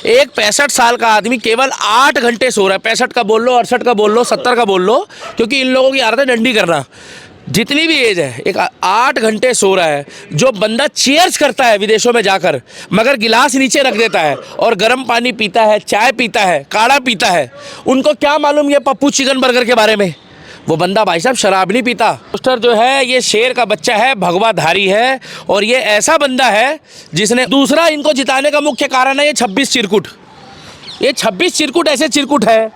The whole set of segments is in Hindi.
एक 65 साल का आदमी केवल 8 घंटे सो रहा है। 65 का बोल लो, 68 का बोल लो, 70 का बोल लो, क्योंकि इन लोगों की आदत है डंडी करना। जितनी भी एज है, एक 8 घंटे सो रहा है। जो बंदा चीयर्स करता है विदेशों में जाकर, मगर गिलास नीचे रख देता है और गर्म पानी पीता है, चाय पीता है, काढ़ा पीता है, उनको क्या मालूम ये पप्पू चिकन बर्गर के बारे में। वो बंदा भाई साहब शराब नहीं पीता। पोस्टर जो है ये शेर का बच्चा है, भगवाधारी है, और ये ऐसा बंदा है जिसने दूसरा इनको जिताने का मुख्य कारण है ये 26 चिरकुट। ये 26 चिरकुट ऐसे चिरकुट है।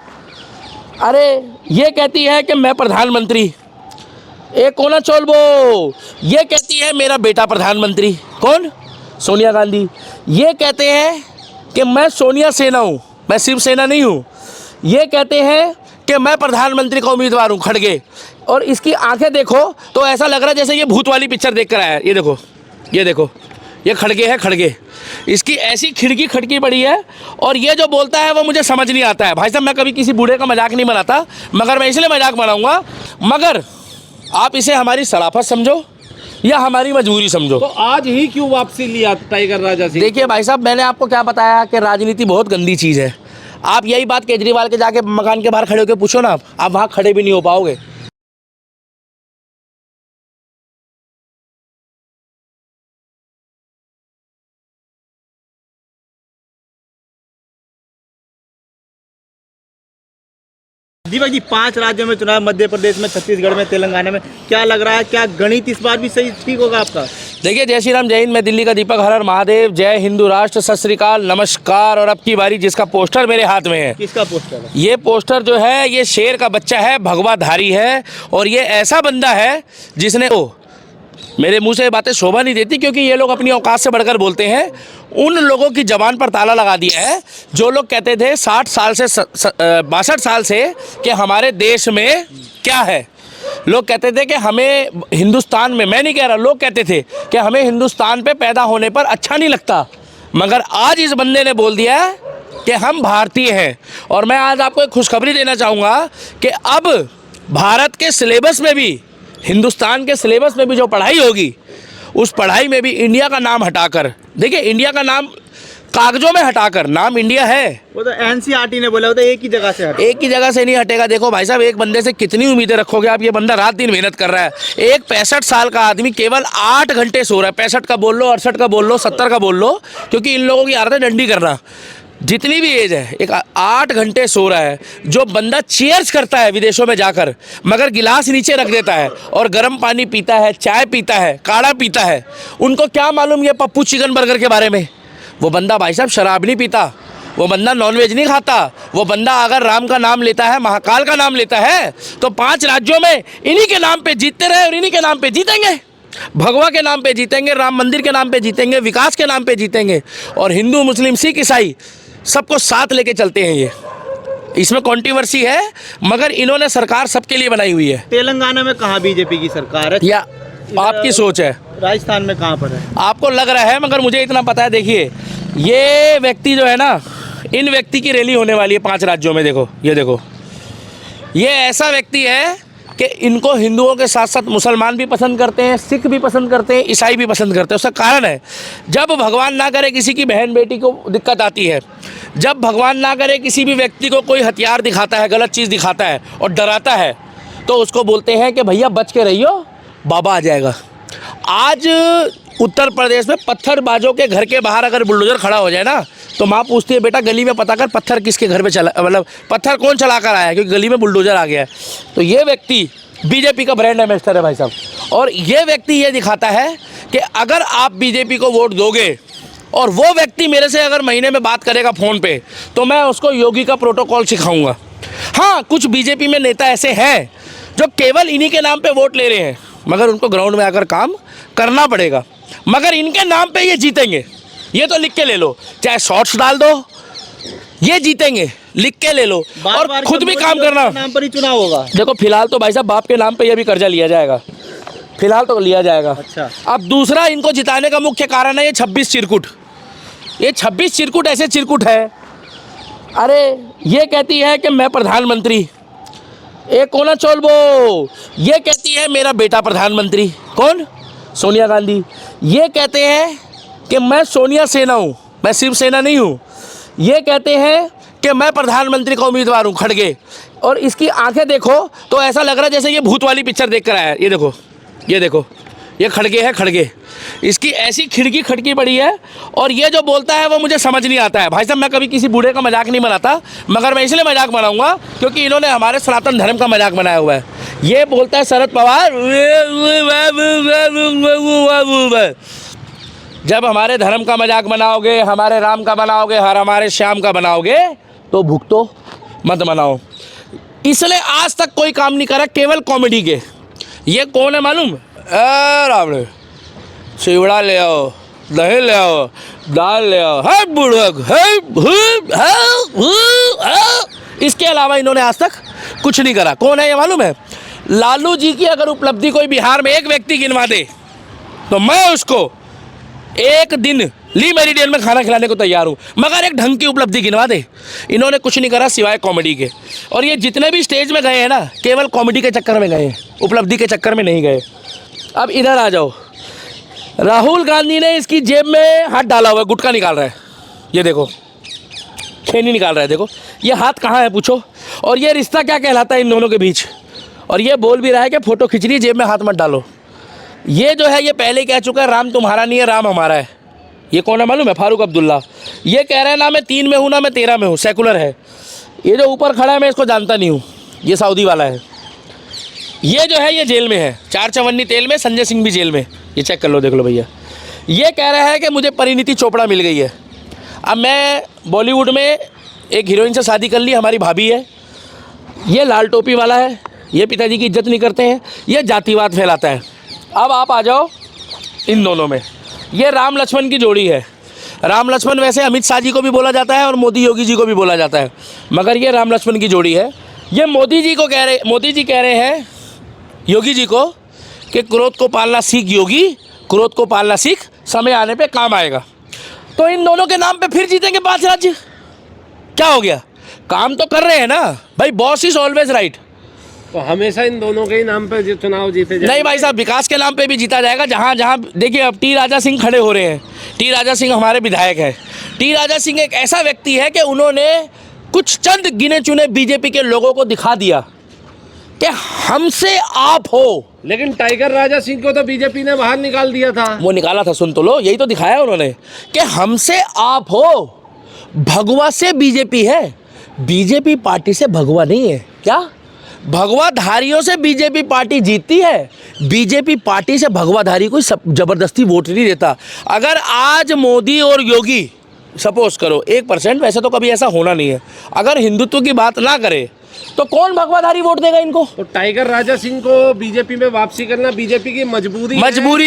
अरे ये कहती है कि मैं प्रधानमंत्री, एक कोना चोलबो ये कहती है मेरा बेटा प्रधानमंत्री। कौन? सोनिया गांधी। ये कहते हैं कि मैं सोनिया सेना हूँ, मैं शिवसेना नहीं हूँ। ये कहते हैं कि मैं प्रधानमंत्री का उम्मीदवार हूँ, खड़गे। और इसकी आंखें देखो तो ऐसा लग रहा है जैसे ये भूत वाली पिक्चर देख कर आया है। ये देखो, ये देखो, ये खड़गे है, खड़गे। इसकी ऐसी खिड़की खटकी पड़ी है, और ये जो बोलता है वो मुझे समझ नहीं आता है। भाई साहब मैं कभी किसी बूढ़े का मजाक नहीं बनाता, मगर मैं इसलिए मजाक बनाऊंगा, मगर आप इसे हमारी शराफत समझो या हमारी मजबूरी समझो। तो आज ही क्यों वापसी लिया टाइगर राजा सिंह? देखिए भाई साहब, मैंने आपको क्या बताया कि राजनीति बहुत गंदी चीज़ है। आप यही बात केजरीवाल के जाके मकान के बाहर खड़े होकर पूछो ना, आप वहाँ खड़े भी नहीं हो पाओगे। दीपक जी, 5 राज्यों में चुनाव, मध्य प्रदेश में, छत्तीसगढ़ में, तेलंगाना में, क्या लग रहा है, क्या गणित इस बार भी सही ठीक होगा आपका? देखिए, जय श्री राम, जय हिंद। मैं दिल्ली का दीपक, हर हर महादेव, जय हिंदू राष्ट्र, सत श्री अकाल, नमस्कार। और अब की बारी जिसका पोस्टर मेरे हाथ में है। किसका पोस्टर है? ये पोस्टर जो है ये शेर का बच्चा है, भगवाधारी है, और ये ऐसा बंदा है जिसने मेरे मुंह से बातें शोभा नहीं देती, क्योंकि ये लोग अपनी औकात से बढ़कर बोलते हैं। उन लोगों की जबान पर ताला लगा दिया है जो लोग कहते थे 60 साल से 62 साल से कि हमारे देश में क्या है। लोग कहते थे कि हमें हिंदुस्तान में, मैं नहीं कह रहा, लोग कहते थे कि हमें हिंदुस्तान पे पैदा होने पर अच्छा नहीं लगता, मगर आज इस बंदे ने बोल दिया है कि हम भारतीय हैं। और मैं आज आपको एक खुशखबरी देना चाहूँगा कि अब भारत के सिलेबस में भी, हिंदुस्तान के सिलेबस में भी जो पढ़ाई होगी, उस पढ़ाई में भी इंडिया का नाम हटाकर, देखिए इंडिया का नाम कागजों में हटाकर, नाम इंडिया है। वो तो एनसीईआरटी ने बोला, वो तो एक ही जगह से एक ही जगह से नहीं हटेगा। देखो भाई साहब, एक बंदे से कितनी उम्मीदें रखोगे आप? ये बंदा रात दिन मेहनत कर रहा है। एक 65 साल का आदमी केवल 8 घंटे सो रहा है। 65 का बोल लो, 68 का बोल लो, 70 का बोल लो, क्योंकि इन लोगों की आदत है डंडी करना। जितनी भी एज है, एक 8 घंटे सो रहा है। जो बंदा चीयर्स करता है विदेशों में जाकर, मगर गिलास नीचे रख देता है और गर्म पानी पीता है, चाय पीता है, काढ़ा पीता है, उनको क्या मालूम ये पप्पू चिकन बर्गर के बारे में। वो बंदा भाई साहब शराब नहीं पीता, वो बंदा नॉनवेज नहीं खाता। वो बंदा अगर राम का नाम लेता है, महाकाल का नाम लेता है, तो 5 राज्यों में इन्हीं के नाम पे जीतते रहे और इन्हीं के नाम पे जीतेंगे। भगवा के नाम पे जीतेंगे, राम मंदिर के नाम पे जीतेंगे, विकास के नाम पे जीतेंगे। और हिंदू, मुस्लिम, सिख, ईसाई सबको साथ लेके चलते हैं। ये इसमें कंट्रोवर्सी है, मगर इन्होंने सरकार सबके लिए बनाई हुई है। तेलंगाना में कहाँ बीजेपी की सरकार है, या आपकी सोच है? राजस्थान में कहाँ पर है? आपको लग रहा है, मगर मुझे इतना पता है। देखिए, ये व्यक्ति जो है ना, इन व्यक्ति की रैली होने वाली है 5 राज्यों में। देखो, ये देखो, ये ऐसा व्यक्ति है कि इनको हिंदुओं के साथ साथ मुसलमान भी पसंद करते हैं, सिख भी पसंद करते हैं, ईसाई भी पसंद करते हैं। उसका कारण है, जब भगवान ना करे किसी की बहन बेटी को दिक्कत आती है, जब भगवान ना करे किसी भी व्यक्ति को कोई हथियार दिखाता है, गलत चीज़ दिखाता है और डराता है, तो उसको बोलते हैं कि भैया बच के रहियो, बाबा आ जाएगा। आज उत्तर प्रदेश में पत्थरबाजों के घर के बाहर अगर बुलडोजर खड़ा हो जाए ना, तो माँ पूछती है बेटा गली में पता कर पत्थर किसके घर पे चला, मतलब पत्थर कौन चला कर आया है, क्योंकि गली में बुलडोजर आ गया है। तो ये व्यक्ति बीजेपी का ब्रांड एम्बेसडर है भाई साहब। और ये व्यक्ति ये दिखाता है कि अगर आप बीजेपी को वोट दोगे, और वो व्यक्ति मेरे से अगर महीने में बात करेगा फ़ोन पे, तो मैं उसको योगी का प्रोटोकॉल सिखाऊंगा। हाँ, कुछ बीजेपी में नेता ऐसे हैं जो केवल इन्हीं के नाम पे वोट ले रहे हैं, मगर उनको ग्राउंड में आकर काम करना पड़ेगा। मगर इनके नाम पे ये जीतेंगे, ये तो लिख के ले लो, चाहे शॉर्ट्स डाल दो, ये जीतेंगे, लिख के ले लो। और खुद भी काम करना, नाम पर ही चुनाव होगा। देखो फिलहाल तो भाई साहब बाप के नाम पे ये भी कर्जा लिया जाएगा, फिलहाल तो लिया जाएगा। अच्छा, अब दूसरा इनको जिताने का मुख्य कारण है ये 26 चिरकुट। ये 26 चिरकुट ऐसे चिरकुट है। अरे ये कहती है कि मैं प्रधानमंत्री, एक कोना चोलबो ये कहती है मेरा बेटा प्रधानमंत्री। कौन? सोनिया गांधी। ये कहते हैं कि मैं सोनिया सेना हूँ, मैं शिवसेना नहीं हूँ। ये कहते हैं कि मैं प्रधानमंत्री का उम्मीदवार हूँ, खड़गे। और इसकी आंखें देखो तो ऐसा लग रहा है जैसे ये भूत वाली पिक्चर देख कर आया है। ये देखो, ये देखो, ये खड़गे है, खड़गे। इसकी ऐसी खिड़की खटकी पड़ी है और ये जो बोलता है वो मुझे समझ नहीं आता है। भाई साहब, मैं कभी किसी बूढ़े का मजाक नहीं बनाता, मगर मैं इसलिए मजाक बनाऊंगा क्योंकि इन्होंने हमारे सनातन धर्म का मजाक बनाया हुआ है। ये बोलता है शरद पवार, जब हमारे धर्म का मजाक बनाओगे, हमारे राम का बनाओगे, हमारे श्याम का बनाओगे तो भुगतो, मत बनाओ। इसलिए आज तक कोई काम नहीं करा, केवल कॉमेडी के। ये कौन है मालूम? रावण, चिवड़ा ले आओ, दही ले आओ, दाल ले आओ, है बुढ़क, है। इसके अलावा इन्होंने आज तक कुछ नहीं करा। कौन है ये मालूम है? लालू जी की अगर उपलब्धि कोई बिहार में एक व्यक्ति गिनवा दे तो मैं उसको एक दिन ली मेरिडियन में खाना खिलाने को तैयार हूँ, मगर एक ढंग की उपलब्धि गिनवा दे। इन्होंने कुछ नहीं करा सिवाय कॉमेडी के। और ये जितने भी स्टेज में गए हैं ना, केवल कॉमेडी के चक्कर में गए हैं, उपलब्धि के चक्कर में नहीं गए। अब इधर आ जाओ, राहुल गांधी ने इसकी जेब में हाथ डाला हुआ है, गुटखा निकाल रहा है। ये देखो, छेनी निकाल रहा है, देखो ये हाथ कहाँ है पूछो। और ये रिश्ता क्या कहलाता है इन दोनों के बीच? और ये बोल भी रहा है कि फ़ोटो खिंच रही है, जेब में हाथ मत डालो। ये जो है ये पहले कह चुका है राम तुम्हारा नहीं है, राम हमारा है। ये कौन है मालूम है? फारूक अब्दुल्ला। ये कह रहा है ना मैं 3 में हूँ ना मैं 13 में हूँ, सेकुलर है। ये जो ऊपर खड़ा है मैं इसको जानता नहीं हूँ, ये सऊदी वाला है। ये जो है ये जेल में है, 4 चवन्नी तेल में, संजय सिंह भी जेल में। ये चेक कर लो, देख लो भैया। ये कह रहा है कि मुझे परिणीति चोपड़ा मिल गई है। अब मैं बॉलीवुड में एक हीरोइन से शादी कर ली, हमारी भाभी है। ये लाल टोपी वाला है, ये पिताजी की इज्जत नहीं करते हैं, ये जातिवाद फैलाता है। अब आप आ जाओ इन दोनों में, ये राम लक्ष्मण की जोड़ी है। राम लक्ष्मण वैसे अमित शाह जी को भी बोला जाता है और मोदी योगी जी को भी बोला जाता है, मगर ये राम लक्ष्मण की जोड़ी है। ये मोदी जी कह रहे हैं योगी जी को कि क्रोध को पालना सीख योगी, क्रोध को पालना सीख, समय आने पे काम आएगा। तो इन दोनों के नाम पे फिर जीतेंगे 5 राज्य। क्या हो गया? काम तो कर रहे हैं ना भाई, बॉस इज ऑलवेज राइट। तो हमेशा इन दोनों के ही नाम पे जो चुनाव जीते जाएंगे। नहीं भाई साहब, विकास के नाम पे भी जीता जाएगा। जहाँ जहाँ देखिए, अब टी राजा सिंह खड़े हो रहे हैं। टी राजा सिंह हमारे विधायक हैं। टी राजा सिंह एक ऐसा व्यक्ति है कि उन्होंने कुछ चंद गिने चुने बीजेपी के लोगों को दिखा दिया कि हमसे आप हो। लेकिन टाइगर राजा सिंह को तो बीजेपी ने बाहर निकाल दिया था। वो निकाला था, सुन तो लो, यही तो दिखाया उन्होंने कि हमसे आप हो। भगवा से बीजेपी है, बीजेपी पार्टी से भगवा नहीं है। क्या? भगवाधारियों से बीजेपी पार्टी जीतती है, बीजेपी पार्टी से भगवाधारी कोई जबरदस्ती वोट नहीं देता। अगर आज मोदी और योगी सपोज करो 1%, वैसे तो कभी ऐसा होना नहीं है, अगर हिंदुत्व की बात ना करे तो कौन भगवाधारी वोट देगा इनको? तो टाइगर राजा सिंह को बीजेपी में वापसी करना बीजेपी की मजबूरी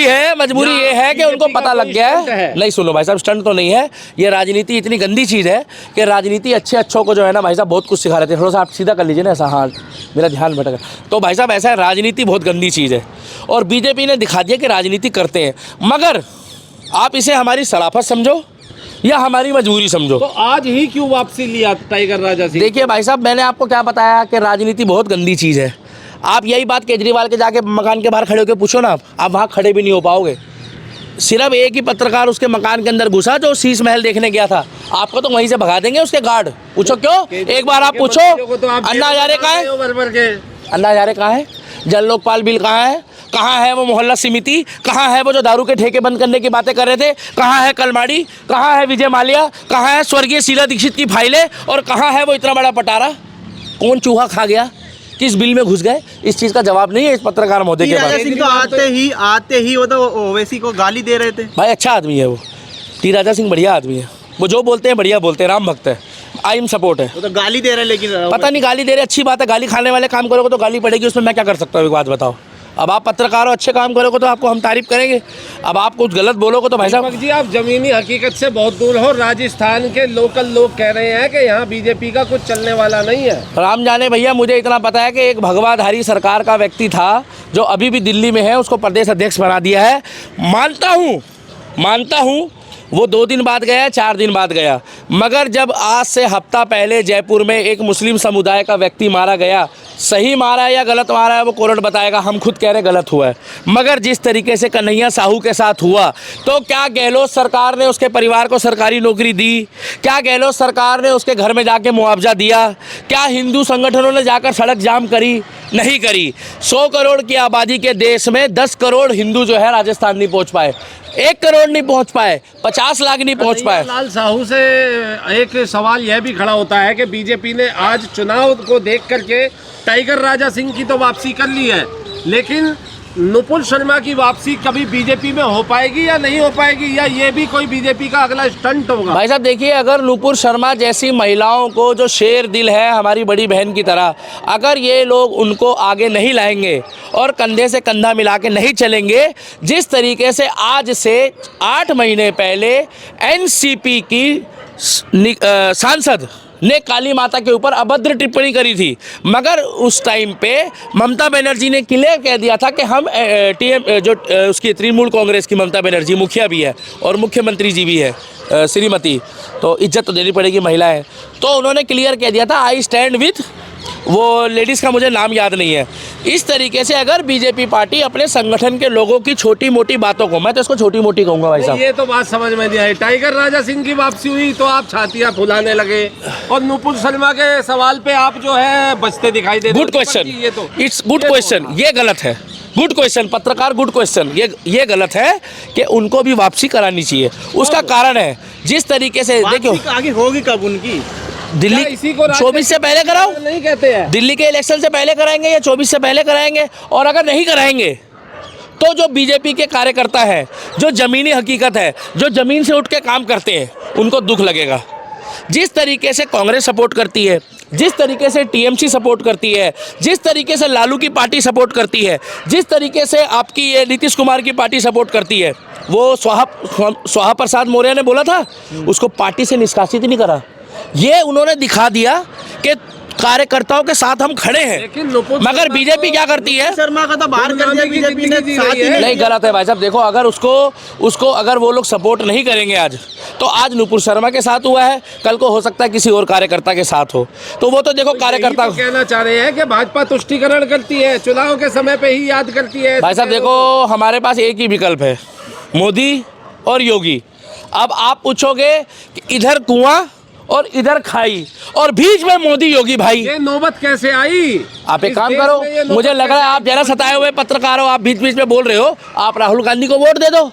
है। मजबूरी ये है कि उनको पता लग गया है। नहीं सुनो भाई साहब, स्टंट तो नहीं है ये। राजनीति इतनी गंदी चीज़ है कि राजनीति अच्छों को जो है ना भाई साहब बहुत कुछ सिखा रहे थे। थोड़ा सा आप सीधा कर लीजिए ना ऐसा, हाँ मेरा ध्यान भटका। तो भाई साहब ऐसा है, राजनीति बहुत गंदी चीज़ है और बीजेपी ने दिखा दिया कि राजनीति करते हैं। मगर आप इसे हमारी शराफत समझो या हमारी मजबूरी समझो। तो आज ही क्यों वापसी लिया टाइगर राजा सिंह? देखिए भाई साहब, मैंने आपको क्या बताया कि राजनीति बहुत गंदी चीज़ है। आप यही बात केजरीवाल के जाके मकान के बाहर खड़े होकर पूछो ना, आप वहाँ खड़े भी नहीं हो पाओगे। सिर्फ एक ही पत्रकार उसके मकान के अंदर घुसा जो शीश महल देखने गया था, आपको तो वहीं से भगा देंगे उसके गार्ड। पूछो क्यों, एक बार आप पूछो अन्ना हजारे कहाँ है, अन्ना हजारे कहाँ है, जल लोकपाल बिल कहाँ है, कहाँ है वो मोहल्ला समिति, कहाँ है वो जो दारू के ठेके बंद करने की बातें कर रहे थे, कहाँ है कलमाड़ी, कहाँ है विजय माल्या, कहाँ है स्वर्गीय शीला दीक्षित की फाइलें, और कहाँ है वो इतना बड़ा पटारा? कौन चूहा खा गया, किस बिल में घुस गए? इस चीज़ का जवाब नहीं है इस पत्रकार महोदय के पास। टी राजा सिंह तो आते ही वो तो ओवैसी को गाली दे रहे थे। भाई अच्छा आदमी है वो, टी राजा सिंह बढ़िया आदमी है, वो जो बोलते हैं बढ़िया बोलते हैं, राम भक्त है, आई एम सपोर्ट है। वो तो गाली दे रहे हैं, लेकिन पता नहीं गाली दे रहे, अच्छी बात है, गाली खाने वाले काम करोगे तो गाली पड़ेगी, उसमें मैं क्या कर सकता हूँ? एक बात बताओ, अब आप पत्रकार हो, अच्छे काम करोगे तो आपको हम तारीफ करेंगे, अब आप कुछ गलत बोलोगे तो भाई साहब। जी आप जमीनी हकीकत से बहुत दूर हो। राजस्थान के लोकल लोग कह रहे हैं कि यहाँ बीजेपी का कुछ चलने वाला नहीं है। राम जाने भैया, मुझे इतना पता है कि एक भगवाधारी सरकार का व्यक्ति था जो अभी भी दिल्ली में है, उसको प्रदेश अध्यक्ष बना दिया है। मानता हूँ वो 2 दिन बाद गया, 4 दिन बाद गया। मगर जब आज से हफ्ता पहले जयपुर में एक मुस्लिम समुदाय का व्यक्ति मारा गया, सही मारा है या गलत मारा है वो कोर्ट बताएगा, हम खुद कह रहे गलत हुआ है। मगर जिस तरीके से कन्हैया साहू के साथ हुआ, तो क्या गहलोत सरकार ने उसके परिवार को सरकारी नौकरी दी? क्या गहलोत सरकार ने उसके घर में जाके मुआवजा दिया? क्या हिंदू संगठनों ने जाकर सड़क जाम करी? नहीं करी। 100 करोड़ की आबादी के देश में 10 करोड़ हिंदू जो है राजस्थान नहीं पहुंच पाए, 1 करोड़ नहीं पहुंच पाए, 50 लाख नहीं पहुंच पाए। लाल साहू से एक सवाल यह भी खड़ा होता है कि बीजेपी ने आज चुनाव को देख करके टाइगर राजा सिंह की तो वापसी कर ली है, लेकिन नुपुर शर्मा की वापसी कभी बीजेपी में हो पाएगी या नहीं हो पाएगी, या ये भी कोई बीजेपी का अगला स्टंट होगा? भाई साहब देखिए, अगर नुपुर शर्मा जैसी महिलाओं को जो शेर दिल है हमारी बड़ी बहन की तरह, अगर ये लोग उनको आगे नहीं लाएंगे और कंधे से कंधा मिला के नहीं चलेंगे, जिस तरीके से आज से 8 महीने पहले एनसीपी की सांसद ने काली माता के ऊपर अभद्र टिप्पणी करी थी, मगर उस टाइम पे ममता बनर्जी ने क्लियर कह दिया था कि हम उसकी तृणमूल कांग्रेस की ममता बनर्जी मुखिया भी है और मुख्यमंत्री जी भी है श्रीमती, तो इज्जत तो देनी पड़ेगी, महिला है, तो उन्होंने क्लियर कह दिया था आई स्टैंड विथ वो लेडीज़ का मुझे नाम याद नहीं है। इस तरीके से अगर बीजेपी पार्टी अपने संगठन के लोगों की छोटी मोटी बातों को, मैं तो इसको छोटी मोटी कहूँगा भाई साहब, ये तो बात समझ में नहीं आई। टाइगर राजा सिंह की वापसी हुई तो आप छातियां फुलाने लगे, और नुपुर शर्मा के सवाल पे आप जो है बचते दिखाई दे रहे। गुड क्वेश्चन, ये तो इट्स गुड क्वेश्चन, ये गलत है। गुड क्वेश्चन पत्रकार, गुड क्वेश्चन, ये गलत है कि उनको भी वापसी करानी चाहिए। उसका कारण है जिस तरीके से देखो, आगे होगी कब उनकी? दिल्ली इसी को 24 से पहले कराओ, नहीं कहते हैं दिल्ली के इलेक्शन से पहले कराएंगे या 24 से पहले कराएंगे। और अगर नहीं कराएंगे तो जो बीजेपी के कार्यकर्ता हैं, जो ज़मीनी हकीकत है, जो ज़मीन से उठ के काम करते हैं, उनको दुख लगेगा। जिस तरीके से कांग्रेस सपोर्ट करती है, जिस तरीके से टीएमसी सपोर्ट करती है, जिस तरीके से लालू की पार्टी सपोर्ट करती है, जिस तरीके से आपकी ये नीतीश कुमार की पार्टी सपोर्ट करती है, वो स्वाहा प्रसाद मौर्य ने बोला था उसको पार्टी से निष्कासित नहीं करा। ये उन्होंने दिखा दिया कि कार्यकर्ताओं के साथ हम खड़े हैं। मगर बीजेपी क्या करती है? शर्मा का तो बाहर कर दिया बीजेपी ने, साथ ही नहीं, गलत है भाई साहब। देखो, अगर उसको अगर वो लोग सपोर्ट नहीं करेंगे आज, तो आज नुपुर शर्मा के साथ हुआ है, कल को हो सकता है किसी और कार्यकर्ता के साथ हो, तो वो तो देखो कार्यकर्ता तो कहना चाह रहे हैं कि भाजपा तुष्टीकरण करती है, चुनाव के समय पे ही याद करती है। भाई साहब देखो, हमारे पास एक ही विकल्प है, मोदी और योगी। अब आप पूछोगे कि इधर कुआं और इधर खाई और बीच में मोदी योगी, भाई ये नौबत कैसे आई? आप एक काम करो, मुझे लग रहा है आप जरा सताए हुए पत्रकार हो, आप बीच बीच में बोल रहे हो, आप राहुल गांधी को वोट दे दो,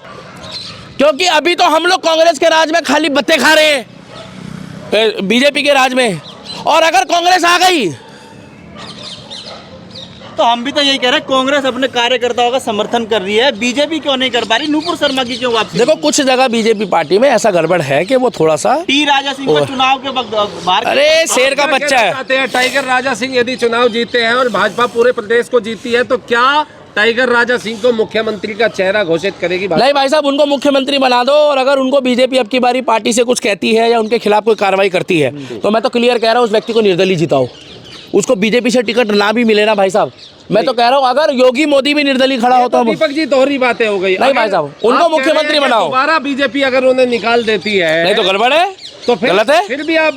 क्योंकि अभी तो हम लोग कांग्रेस के राज में खाली बत्ते खा रहे हैं बीजेपी के राज में, और अगर कांग्रेस आ गई तो हम भी तो यही कह रहे हैं, कांग्रेस अपने कार्यकर्ताओं का समर्थन कर रही है, बीजेपी क्यों नहीं कर पा रही? नुपुर शर्मा की क्यों वापसी? देखो, कुछ जगह बीजेपी पार्टी में ऐसा गड़बड़ है कि वो थोड़ा सा टी राजा सिंह को चुनाव के वक्त बाहर, अरे शेर का बच्चा है। टाइगर राजा सिंह यदि चुनाव जीते हैं और भाजपा पूरे प्रदेश को जीती है, तो क्या टाइगर राजा सिंह को मुख्यमंत्री का चेहरा घोषित करेगी? नहीं भाई साहब, उनको मुख्यमंत्री बना दो, और अगर उनको बीजेपी अब की बारी पार्टी से कुछ कहती है या उनके खिलाफ कोई कार्रवाई करती है, तो मैं तो क्लियर कह रहा हूँ उस व्यक्ति को निर्दलीय जिताओ। उसको बीजेपी से टिकट ना भी मिले ना भाई साहब, मैं तो कह रहा हूँ अगर योगी मोदी भी निर्दलीय खड़ा होता है। दीपक जी, दोहरी बातें हो गई। नहीं भाई साहब, उनको मुख्यमंत्री बनाओ। दोबारा बीजेपी अगर उन्हें निकाल देती है, नहीं तो गड़बड़ है, तो फिर गलत है। फिर भी आप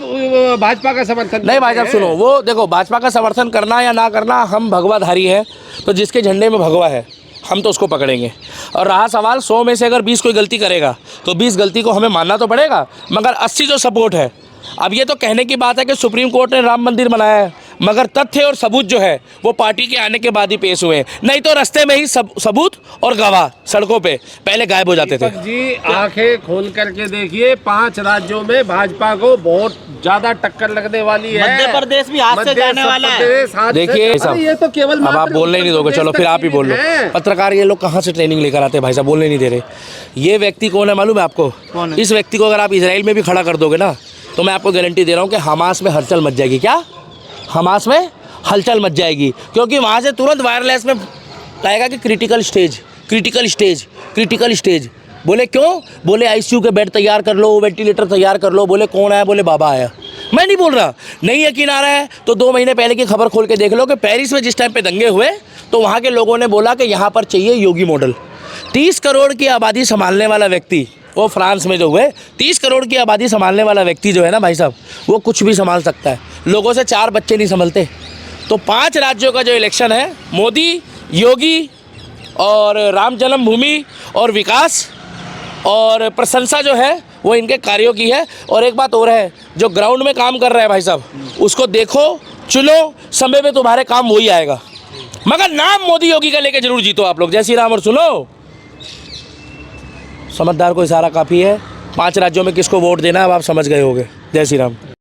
भाजपा का समर्थन नहीं भाई साहब सुनो, वो देखो, भाजपा का समर्थन करना या ना करना, हम भगवाधारी हैं, तो जिसके झंडे में भगवा है हम तो उसको पकड़ेंगे। और रहा सवाल 100 में से अगर 20 कोई गलती करेगा तो 20 गलती को हमें मानना तो पड़ेगा, मगर 80 जो सपोर्ट है। अब ये तो कहने की बात है कि सुप्रीम कोर्ट ने राम मंदिर बनाया है, मगर तथ्य और सबूत जो है वो पार्टी के आने के बाद ही पेश हुए हैं, नहीं तो रास्ते में ही सबूत और गवाह सड़कों पे पहले गायब हो जाते थे। जी, आंखें खोल करके देखिए, 5 राज्यों में भाजपा को बहुत ज्यादा टक्कर लगने वाली है। मध्य प्रदेश भी हाथ से जाने वाला है। देखिए साहब, ये तो केवल अब आप बोलने नहीं दोगे, चलो फिर आप ही बोल लो। पत्रकार ये लोग कहाँ से ट्रेनिंग लेकर आते हैं भाई साहब, बोलने नहीं दे रहे। ये व्यक्ति कौन है मालूम है आपको? इस व्यक्ति को अगर आप इजराइल में भी खड़ा कर दोगे ना, तो मैं आपको गारंटी दे रहा हूँ कि हमास में हलचल मच जाएगी। क्या हमास में हलचल मच जाएगी? क्योंकि वहाँ से तुरंत वायरलेस में आएगा कि critical stage, critical stage, critical stage. बोले क्यों? बोले आईसीयू के बेड तैयार कर लो, वेंटिलेटर तैयार कर लो। बोले कौन आया? बोले बाबा आया। मैं नहीं बोल रहा, नहीं यकीन आ रहा है तो 2 महीने पहले की खबर खोल के देख लो कि पेरिस में जिस टाइम पे दंगे हुए तो वहाँ के लोगों ने बोला कि यहाँ पर चाहिए योगी मॉडल। 30 करोड़ की आबादी संभालने वाला व्यक्ति वो फ्रांस में जो हुए, 30 करोड़ की आबादी संभालने वाला व्यक्ति जो है ना भाई साहब, वो कुछ भी संभाल सकता है। लोगों से 4 बच्चे नहीं संभलते। तो 5 राज्यों का जो इलेक्शन है, मोदी, योगी और राम जन्मभूमि और विकास और प्रशंसा जो है वो इनके कार्यों की है। और एक बात और है, जो ग्राउंड में काम कर रहा है भाई साहब, उसको देखो, चुनो, समय में तुम्हारे काम वही आएगा। मगर नाम मोदी योगी का लेके जरूर जीतो आप लोग। जय श्री राम। और सुनो, समझदार को इशारा काफ़ी है। 5 राज्यों में किसको वोट देना है अब आप समझ गए होंगे। जय श्री राम।